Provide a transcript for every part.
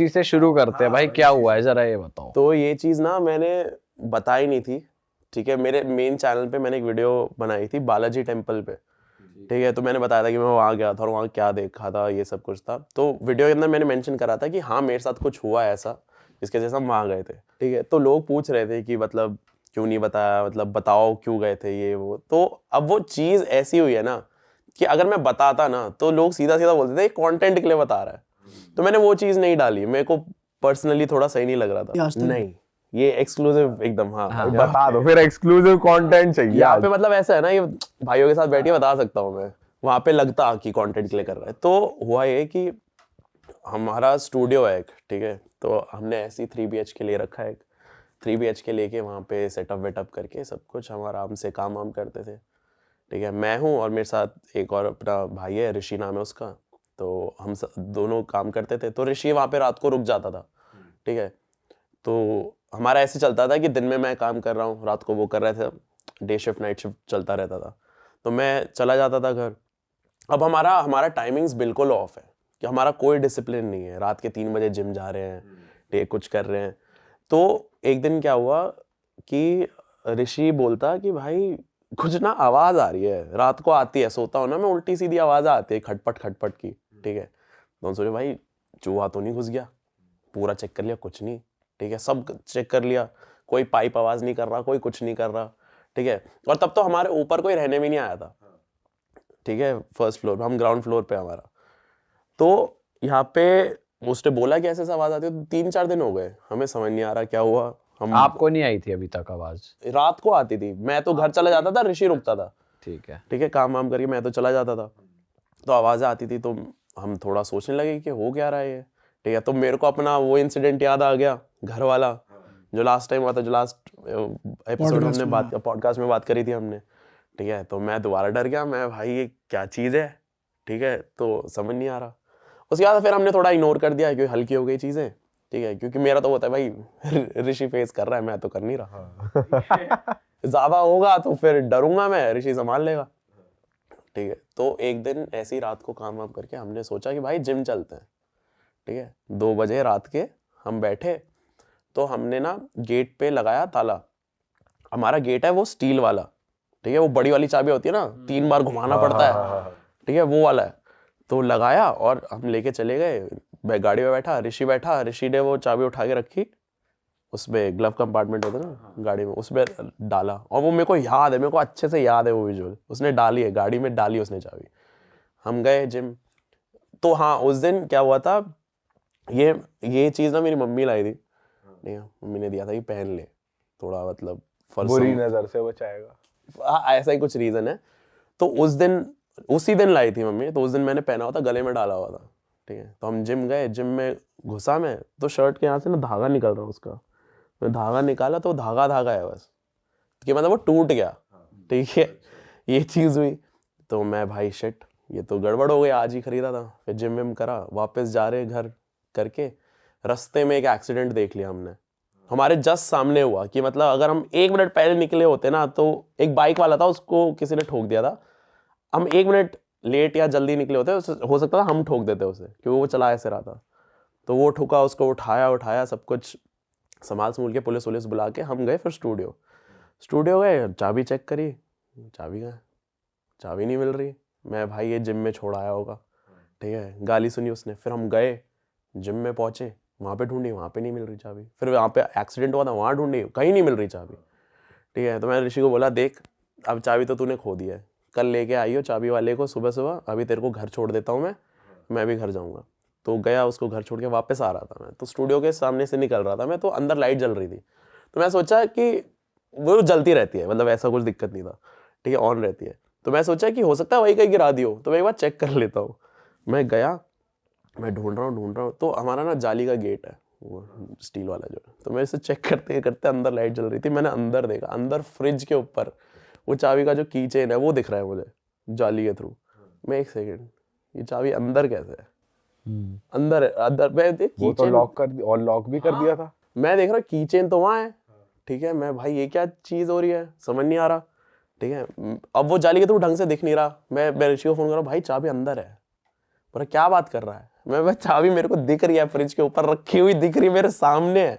चीज से शुरू करते हैं भाई, क्या हुआ है जरा ये बताओ। तो ये चीज ना मैंने बताई नहीं थी, ठीक है। मेरे मेन चैनल पे मैंने एक वीडियो बनाई थी बालाजी टेम्पल पे, ठीक है। तो मैंने बताया था कि मैं वहाँ गया था और वहाँ क्या देखा था, ये सब कुछ था। तो वीडियो के अंदर मैंने मेंशन करा था कि हाँ मेरे साथ कुछ हुआ है ऐसा, इसके जैसे हम वहाँ गए थे, ठीक है। तो लोग पूछ रहे थे कि मतलब क्यों नहीं बताया, मतलब बताओ क्यों गए थे ये वो। तो अब वो चीज़ ऐसी हुई है ना कि अगर मैं बताता ना तो लोग सीधा सीधा बोलते थे कंटेंट के लिए बता रहा है। तो मैंने वो चीज़ नहीं डाली, मेरे को पर्सनली थोड़ा सही नहीं लग रहा था। नहीं, ये एक्सक्लूसिव एकदम। हाँ, बता दो फिर, एक्सक्लूसिव कंटेंट चाहिए यहाँ आज। पे मतलब ऐसा है ना, ये भाइयों के साथ बैठिए बता सकता हूँ मैं, वहाँ पे लगता कि कंटेंट के लिए कर रहा है। तो हुआ ये कि हमारा स्टूडियो है एक, ठीक है। तो हमने ऐसी 3 BH के लिए रखा है, 3 BH के लेके वहाँ पे सेटअप वेटअप करके सब कुछ हम आराम से काम वाम करते थे, ठीक है। मैं हूँ और मेरे साथ एक और अपना भाई है, ऋषि नाम है उसका। तो हम दोनों काम करते थे। तो ऋषि वहाँ पे रात को रुक जाता था, ठीक है। तो हमारा ऐसे चलता था कि दिन में मैं काम कर रहा हूँ, रात को वो कर रहे थे, डे शिफ्ट नाइट शिफ्ट चलता रहता था। तो मैं चला जाता था घर। अब हमारा हमारा टाइमिंग्स बिल्कुल ऑफ है कि हमारा कोई डिसिप्लिन नहीं है। रात के 3 बजे जिम जा रहे हैं, ठीक, कुछ कर रहे हैं। तो एक दिन क्या हुआ कि ऋषि बोलता कि भाई कुछ ना आवाज़ आ रही है, रात को आती है, सोता हूँ ना मैं, उल्टी सीधी आवाज़ आती है खटपट खटपट की, ठीक है। तो हम सोचे भाई चूहा तो नहीं घुस गया, पूरा चेक कर लिया, कुछ नहीं, ठीक है। सब चेक कर लिया, कोई पाइप आवाज़ नहीं कर रहा, कोई कुछ नहीं कर रहा, ठीक है। और तब तो हमारे ऊपर कोई रहने भी नहीं आया था, ठीक है। फर्स्ट फ्लोर, हम ग्राउंड फ्लोर पे हमारा। तो यहाँ पे उसने बोला कि ऐसे आवाज़ आती है। तो 3-4 दिन हो गए, हमें समझ नहीं आ रहा क्या हुआ। हम आपको नहीं आई थी अभी तक आवाज? रात को आती थी, मैं तो घर चला जाता था, ऋषि रुकता था, ठीक है। ठीक है, काम वाम करके मैं तो चला जाता था। तो आवाज़ें आती थी, तो हम थोड़ा सोचने लगे कि हो क्या रहा है ये, ठीक है। तो मेरे को अपना वो इंसिडेंट याद आ गया, घर वाला, जो लास्ट टाइम हुआ था, जो लास्ट एपिसोड हमने बात, पॉडकास्ट में बात करी थी हमने, ठीक है। तो मैं दोबारा डर गया, मैं भाई ये क्या चीज़ है, ठीक है। तो समझ नहीं आ रहा। उसके बाद फिर हमने थोड़ा इग्नोर कर दिया क्योंकि हल्की हो गई चीज़ें, ठीक है। क्योंकि मेरा तो होता है भाई ऋषि फेस कर रहा है, मैं तो कर नहीं रहा। ज़्यादा होगा तो फिर डरूंगा मैं, ऋषि संभाल लेगा, ठीक है। तो एक दिन ऐसी रात को काम वाम करके हमने सोचा कि भाई जिम चलते हैं, ठीक है। 2 बजे रात के हम बैठे। तो हमने ना गेट पे लगाया ताला। हमारा गेट है वो स्टील वाला, ठीक है, वो बड़ी वाली चाबी होती है ना, 3 बार घुमाना पड़ता है, ठीक है, वो वाला है। तो लगाया और हम लेके चले गए। मैं गाड़ी में बैठा, ऋषि बैठा, ऋषि ने वो चाबी उठा के रखी, उसमें ग्लव कंपार्टमेंट होता है ना गाड़ी में, उसमें डाला। और वो मेरे को याद है, मेरे को अच्छे से याद है वो विजुअल, उसने डाली है गाड़ी में, डाली उसने चाबी। हम गए जिम। तो हाँ, उस दिन क्या हुआ था, ये चीज़ ना मेरी मम्मी लाई थी, नहीं मम्मी ने दिया था कि पहन ले, थोड़ा मतलब बुरी नजर से बचाएगा, हाँ ऐसा ही कुछ रीज़न है। तो उस दिन, उसी दिन लाई थी मम्मी। तो उस दिन मैंने पहना हुआ था, गले में डाला हुआ था, ठीक है। तो हम जिम गए, जिम में घुसा मैं, तो शर्ट के यहाँ से ना धागा निकल रहा उसका। मैं धागा निकाला तो धागा धागा है बस, कि मतलब वो टूट गया, ठीक है। ये चीज़ हुई। तो मैं भाई शिट, ये तो गड़बड़ हो गई, आज ही खरीदा था। फिर जिम विम करा, वापस जा रहे घर करके, रास्ते में एक एक्सीडेंट देख लिया हमने, हमारे जस्ट सामने हुआ। कि मतलब अगर हम 1 मिनट पहले निकले होते ना, तो एक बाइक वाला था, उसको किसी ने ठोक दिया था। हम 1 मिनट लेट या जल्दी निकले होते, हो सकता था हम ठोक देते उसे, क्योंकि वो चला ऐसे रहा था। तो वो ठुका, उसको उठाया सब कुछ संभाल संभूल के, पुलिस वुलिस बुला के हम गए फिर स्टूडियो गए, चाबी चेक करी, चाबी कहाँ है, चाबी नहीं मिल रही। मैं भाई ये जिम में छोड़ आया होगा, ठीक है, गाली सुनी उसने। फिर हम गए, जिम में पहुंचे, वहाँ पे ढूंढी, वहाँ पे नहीं मिल रही चाबी। फिर वहाँ पे एक्सीडेंट हुआ था, वहाँ ढूंढी, कहीं नहीं मिल रही चाबी, ठीक है। तो मैंने ऋषि को बोला, देख अब चाबी तो तूने खो दी है, कल लेके आइयो चाबी वाले को सुबह सुबह, अभी तेरे को घर छोड़ देता हूँ मैं भी घर जाऊँगा। तो गया, उसको घर छोड़ के वापस आ रहा था मैं, तो स्टूडियो के सामने से निकल रहा था मैं, तो अंदर लाइट जल रही थी। तो मैं सोचा कि वो जलती रहती है, मतलब ऐसा कुछ दिक्कत नहीं था, ठीक है, ऑन रहती है। तो मैं सोचा कि हो सकता है वही कहीं गिरा दी हो, तो मैं एक बार चेक कर लेता हूँ। मैं गया, मैं ढूंढ रहा हूँ। तो हमारा ना जाली का गेट है, वो स्टील वाला जो है। तो मैं इसे चेक करते करते अंदर लाइट जल रही थी, मैंने अंदर देखा, अंदर फ्रिज के ऊपर वो चाबी का जो की चेन है वो दिख रहा है मुझे जाली के थ्रू। मैं 1 सेकेंड, ये चाबी अंदर कैसे है? अंदर मैं देख, वो तो लॉक कर दिया, और लॉक भी कर दिया था। मैं देख रहा की चेन तो वहाँ है, ठीक है। मैं भाई ये क्या चीज़ हो रही है, समझ नहीं आ रहा, ठीक है। अब वो जाली के थ्रू ढंग से दिख नहीं रहा। मैं ऋषि को फोन कर रहा हूँ, भाई चाबी अंदर है। बोला क्या बात कर रहा है? मैं भाई चाबी मेरे को दिख रही है, फ्रिज के ऊपर रखी हुई दिख रही है, मेरे सामने है,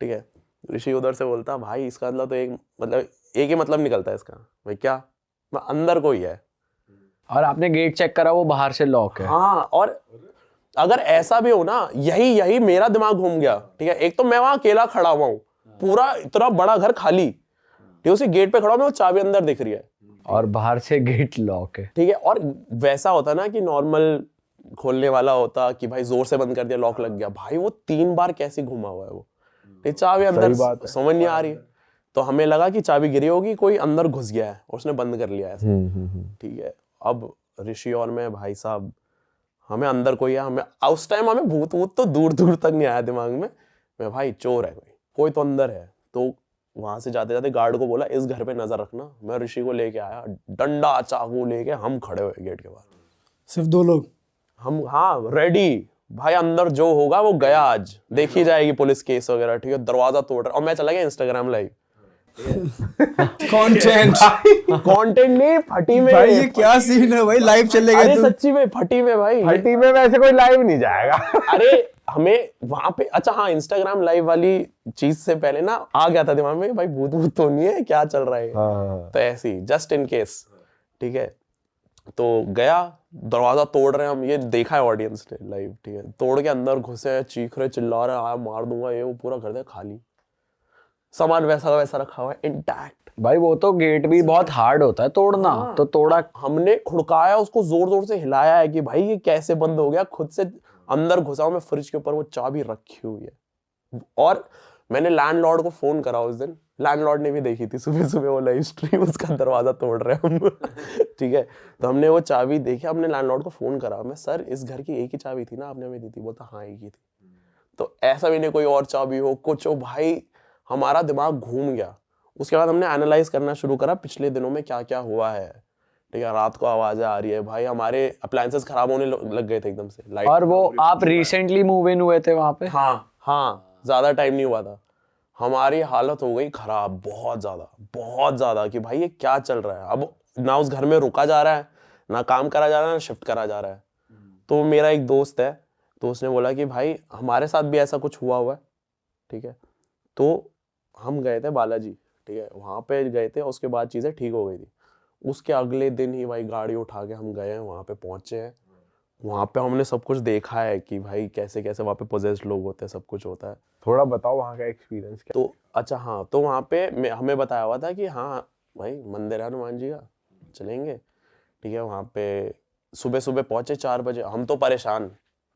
ठीक है। ऋषि उधर से बोलता भाई इसका मतलब तो एक ही मतलब निकलता है इसका। भाई क्या? मैं अंदर कोई है। और आपने गेट चेक करा, वो बाहर से लॉक है। हाँ, और अगर ऐसा भी हो ना, यही मेरा दिमाग घूम गया, ठीक है। एक तो मैं वहां अकेला खड़ा हुआ हूँ, पूरा इतना बड़ा घर खाली, ठीक है, उसी गेट पे खड़ा हूं मैं, वो चाबी अंदर दिख रही है और बाहर से गेट लॉक है। ठीक है। और वैसा होता ना कि नॉर्मल खोलने वाला होता कि भाई जोर से बंद कर दिया, लॉक लग गया। भाई वो 3 बार कैसे घुमा हुआ है वो, ये चाबी अंदर समझ नहीं आ रही। तो हमें लगा कि चाबी गिरी होगी, कोई अंदर घुस गया है और उसने बंद कर लिया है, ठीक है। अब ऋषि और मैं, भाई साहब, हमें अंदर कोई है, हमें उस टाइम हमें भूत तो दूर दूर तक नहीं आया दिमाग में। मैं भाई चोर है, कोई तो अंदर है। तो वहां से जाते जाते गार्ड को बोला इस घर पे नजर रखना। मैं ऋषि को लेके आया, डंडा चाकू लेके हम खड़े हुए गेट के बाहर, सिर्फ 2 लोग हम, हाँ रेडी। भाई अंदर जो होगा वो गया, आज देखी जाएगी पुलिस केस वगैरह, ठीक है। दरवाजा तोड़ रहा और मैं चला गया इंस्टाग्राम लाइव। कंटेंट नहीं, फटी में भाई ये क्या सीन है भाई, लाइव चलेगा अरे तू? सच्ची में फटी में भाई, फटी में वैसे कोई लाइव नहीं जाएगा। अरे हमें वहां पे, अच्छा हाँ, इंस्टाग्राम लाइव वाली चीज से पहले ना आ गया था दिमाग में भाई भूत भूत तो नहीं है, क्या चल रहा है। तो ऐसे ही जस्ट इन केस, ठीक है। तो गया, दरवाजा तोड़ रहे हैं हम, ये देखा है ऑडियंस ने लाइव, ठीक है। तोड़ के अंदर घुसे, चीख रहे, चिल्ला रहे, आया मार दूंगा, ये वो, पूरा कर दे खाली, सामान वैसा वैसा रखा हुआ है इंटैक्ट। भाई वो तो गेट भी बहुत हार्ड होता है तोड़ना। तो तोड़ा, हमने खुड़काया उसको, जोर जोर से हिलाया है कि भाई ये कैसे बंद हो गया, खुद से अंदर घुसा हूं मैं, फ्रिज के ऊपर वो चाबी रखी हुई है। और मैंने लैंडलॉर्ड को फोन करा उस दिन, लैंडलॉर्ड ने भी देखी थी सुबह सुबह वो लाइव स्ट्रीम, उसका दरवाजा तोड़ रहे हम ठीक है। तो हमने वो चाबी देखी, हमने लैंडलॉर्ड को फोन करा, मैं सर इस घर की एक ही चाबी थी ना आपने हमें दी थी? बोलता हाँ एक ही थी। तो ऐसा भी नहीं कोई और चाबी हो, कुछ हो। भाई हमारा दिमाग घूम गया। उसके बाद हमने एनालाइज करना शुरू करा पिछले दिनों में क्या क्या हुआ है, ठीक है। रात को आवाजें आ रही है, भाई हमारे अप्लायंसेस खराब होने लग गए थे एकदम से, लाइट। और वो आप रिसेंटली मूव इन हुए थे वहां पे? हाँ, ज्यादा टाइम नहीं हुआ था। हमारी हालत हो गई खराब, बहुत ज्यादा कि भाई ये क्या चल रहा है। अब ना उस घर में रुका जा रहा है, ना काम करा जा रहा है, ना शिफ्ट करा जा रहा है। तो मेरा एक दोस्त है, तो उसने बोला कि भाई हमारे साथ भी ऐसा कुछ हुआ है, ठीक है। तो हम गए थे बालाजी, ठीक है, वहां पे गए थे। उसके बाद चीजें ठीक हो गई थी। उसके अगले दिन ही भाई गाड़ी उठा के हम गए हैं, वहां पे पहुंचे हैं। वहां पे हमने सब कुछ देखा है कि भाई कैसे कैसे वहां पे पोजेस्ड लोग होते हैं, सब कुछ होता है। थोड़ा बताओ वहाँ का एक्सपीरियंस क्या? तो अच्छा हाँ, तो वहां पे हमें बताया हुआ था कि हाँ भाई मंदिर है हनुमान जी का, चलेंगे, ठीक है। वहां पे सुबह सुबह पहुंचे 4 बजे। हम तो परेशान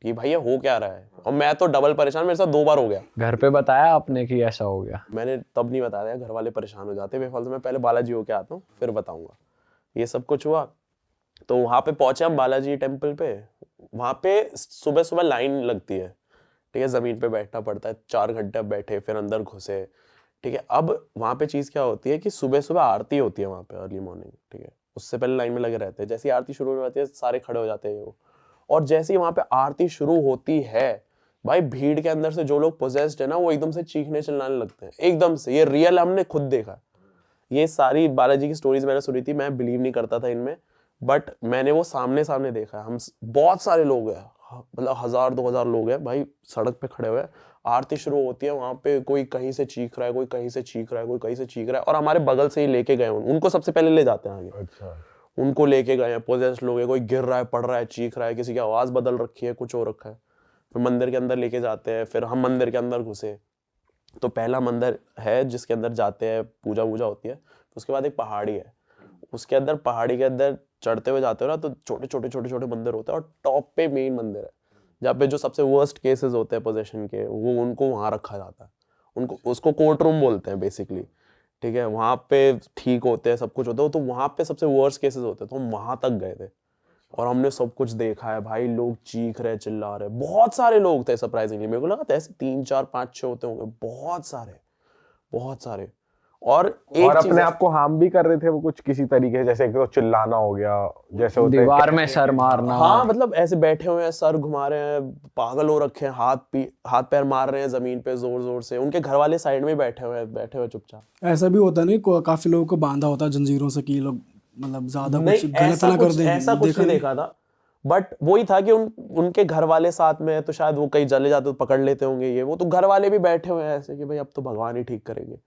कि भाई ये हो क्या रहा है, और मैं तो डबल परेशान, मेरे साथ 2 बार हो गया। घर पे बताया आपने कि ऐसा हो गया? मैंने तब नहीं बताया, घर वाले परेशान हो जाते बेफालतू। मैं पहले बालाजी होके आता हूँ फिर बताऊंगा। ये सब कुछ हुआ, तो वहां पे पहुंचे हम बालाजी टेम्पल पे। वहां पे सुबह सुबह लाइन लगती है, ठीक है, जमीन पे बैठना पड़ता है। 4 घंटे बैठे, फिर अंदर घुसे, ठीक है। अब वहां पे चीज क्या होती है कि सुबह सुबह आरती होती है वहां पे, अर्ली मॉर्निंग, ठीक है। उससे पहले लाइन में लगे रहते हैं। जैसे ही आरती शुरू हो जाती है सारे खड़े हो जाते हैं वो। और जैसे ही वहां पे आरती शुरू होती है, भाई भीड़ के अंदर से जो लोग पोजेस्ड है ना, वो एकदम से चीखने चिल्लाने लगते हैं, एकदम से। ये रियल हमने खुद देखा। ये सारी बालाजी की स्टोरीज मैंने सुनी थी, मैं बिलीव नहीं करता था इनमें, बट मैंने वो सामने सामने देखा है। हम बहुत सारे लोग हैं, मतलब 1000-2000 लोग हैं भाई, सड़क पे खड़े हुए हैं। आरती शुरू होती है, वहां पे कोई कहीं से चीख रहा है, कोई कहीं से चीख रहा है, कोई कहीं से चीख रहा है। और हमारे बगल से ही लेके गए, उनको सबसे पहले ले जाते हैं आगे। अच्छा, उनको लेके गए हैं, पोजेस्ड लोग है, कोई गिर रहा है, पड़ रहा है, चीख रहा है, किसी की आवाज बदल रखी है, कुछ हो रखा है। फिर मंदिर के अंदर लेके जाते हैं। फिर हम मंदिर के अंदर घुसे, तो पहला मंदिर है जिसके अंदर जाते हैं, पूजा वूजा होती है। उसके बाद एक पहाड़ी है, उसके अंदर, पहाड़ी के अंदर चढ़ते हुए जाते हो ना, तो छोटे छोटे मंदिर होते हैं। और टॉप पे मेन मंदिर है, जहाँ पे जो सबसे वर्स्ट केसेस होते हैं पोजेशन के, वो उनको वहां रखा जाता है। उनको, उसको कोर्ट रूम बोलते हैं बेसिकली, ठीक है। वहां पे ठीक होते हैं, सब कुछ होता है। तो वहां पे सबसे वर्स्ट केसेस होते हैं, तो हम वहां तक गए थे और हमने सब कुछ देखा है। भाई लोग चीख रहे, चिल्ला रहे, बहुत सारे लोग थे सरप्राइजिंगली। मेरे को लगा था ऐसे 3, 4, 5, 6 होते होंगे, बहुत सारे। और अपने आप को हार्म भी कर रहे थे वो कुछ किसी तरीके से, जैसे एक तो चिल्लाना हो गया, जैसे होता है दीवार में सर मारना। हाँ, मतलब ऐसे बैठे हुए हैं, सर घुमा रहे हैं, पागल हो रखे हैं, हाथ पैर मार रहे हैं जमीन पे जोर जोर से। उनके घर वाले साइड में बैठे हुए चुपचाप। ऐसा भी होता नहीं, काफी लोगों को बांधा होता जंजीरों से कि लोग मतलब ज्यादा कुछ गलत ना कर दें। ऐसा कुछ नहीं देखा था, बट वही था कि उनके घर वाले साथ में है तो शायद वो कहीं चले जाते तो पकड़ लेते होंगे ये वो, तो घर वाले भी बैठे हुए हैं ऐसे कि भाई अब तो भगवान ही ठीक करेंगे।